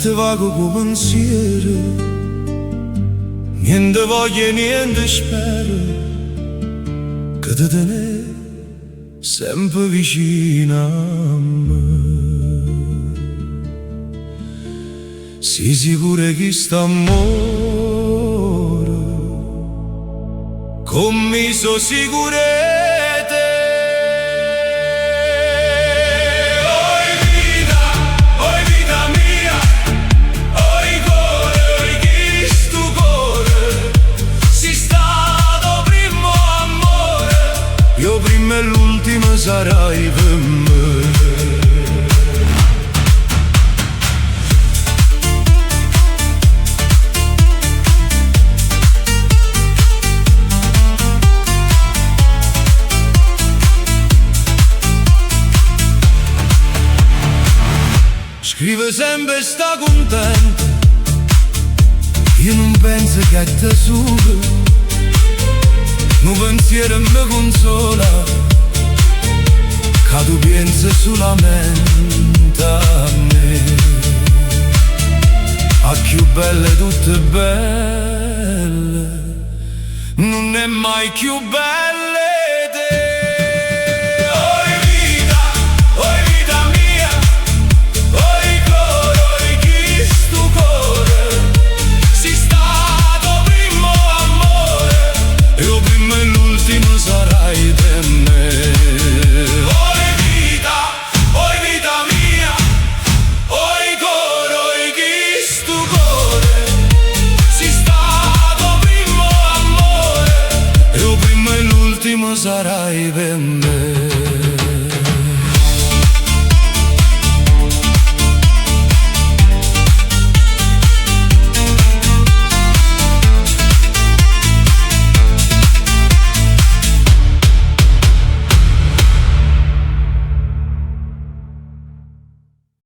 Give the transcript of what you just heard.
volte vago con pensiero, niente voglia, niente spero, che te tenere sempre vicino a me. Sii sicuro che st'amore con me so sicuro te. Oi vita mia, oi cuore, oi chi stu cuore, si stato primo amore, io prima e l'ultimo sarai per me. Scrive sempre sta contento, io non penso che te suga, un pensiero mi consola, che tu pensi solamente a me. A più belle tutte belle, non è mai più belle te. Sarai per me. Oi vita mia, oi cuore, oi chi stu cuore, si stato primo amore, io prima e l'ultimo sarai per me.